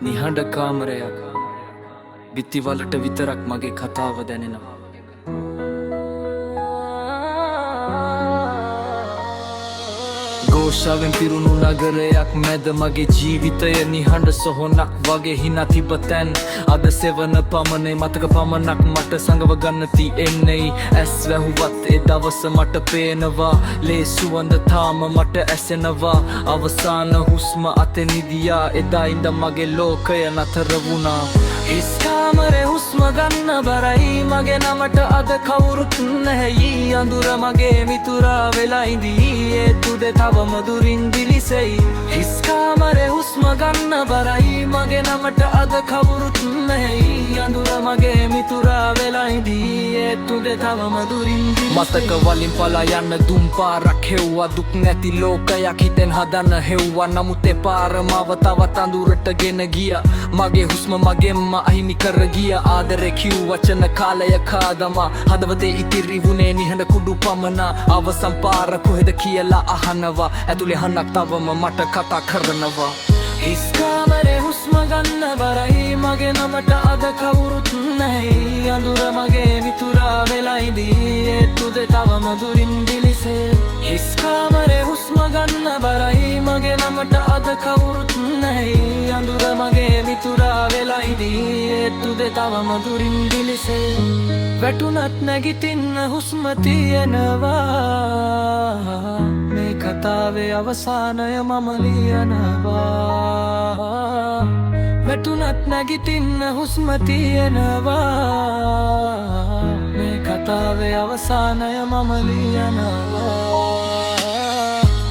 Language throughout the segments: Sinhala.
නිහඬ කාමරයක් බිත්තිවලට විතරක් මගේ කතාව දැනෙනවා. ഘോഷාවෙන් පිරුණු නගරයක් මැද මගේ ජීවිතය නිහඬ සොහොනක් වගේ හිනා තිබ තැන්. අද සෙවන පමණේ මතක පමණක් මට සංගව ගන්න තියෙන්නේ. ඇස් වැහුවත් ඒ දවස මට පේනවා. ලේ සුවඳ තාම මට ඇසෙනවා. අවසාන හුස්ම අතෙනිදියා. එදා ඉඳන් මගේ ලෝකය නතර වුණා. හිස් කාමරේ හුස්ම ගන්න බරයි. මගේ නමට අද කවුරුත් නැහැයි. අඳුර මගේ මිතුරා වෙලා ඉඳී. ඒ තුදේ තවම දුරින් දිලිසෙයි. හිස් කාමරේ හුස්ම ගන්න බරයි. මගේ නමට අද කවුරුත් නැහැයි. අඳුර මගේ මිතුරා වෙලා ඉඳී. ඒ තුදේ තවම දුරින් දිලිසෙයි. මතක වලින් පලා යන්න දුම් පාරක් හෙව්වා. දුක් නැති ලෝකයක් හිතෙන් හදන්න හෙව්වා. නමුත් ඒ පාර මාව තවත් අඳුරට ගෙන ගියා. මගේ හුස්ම මගෙන්ම අහිමි කර ගියා. ආදරේ කිව් වචන කාලය කාදමා. හදවතේ ඉතිරි වුණේ නිහඬ කුඩු පමණා. අවසන් පාර කොහෙද කියලා අහනවා. ඇතුලේ හනක් තවම මට කතා කරනවා. හිස් කාමරේ හුස්ම ගන්න බරයි. මගේ නමට අද කවුරුත් නැහැයි. අඳුර මගේ මිතුරා වෙලා ඉඳී. ඒ තුදේ තවම දුරින් දිලිසේ. හිස් කාමරේ හුස්ම ගන්න බරයි. මගේ නමට අද කවුරුත් නැහැයි. අඳුර මගේ මිතුරා වෙලා ඉඳී. ඒ තුදේ තවම දුරින් දිලිසේ. වැටුණත් නැගිටින්න හුස්ම තියෙනවා. මේ කතාවේ අවසානය මම ලියනවා. වැටුණත් නැගිටින්න හුස්ම තියෙනවා. මේ කතාවේ අවසානය මම ලියනවා.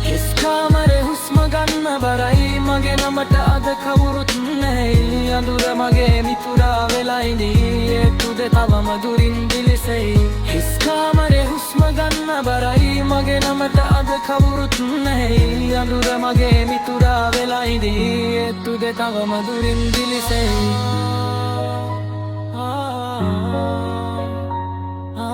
හිස් කාමරේ හුස්ම ගන්න බරයි. මගේ නමට අද කවුරුත් නැහැයි. අඳුර මගේ මිතුරා වෙලා ඉඳී. ඒ තුදේ තවම දුරින් දිලිසෙයි. හිස් කාමරේ හුස්ම ගන්න බරයි. මගේ නමට අද කවුරුත් නැහැයි. අඳුර මගේ මිතුරා වෙලා ඉඳී. ඒ තුදේ තවම දුරින් දිලිසෙයි. Ah, ah, ah.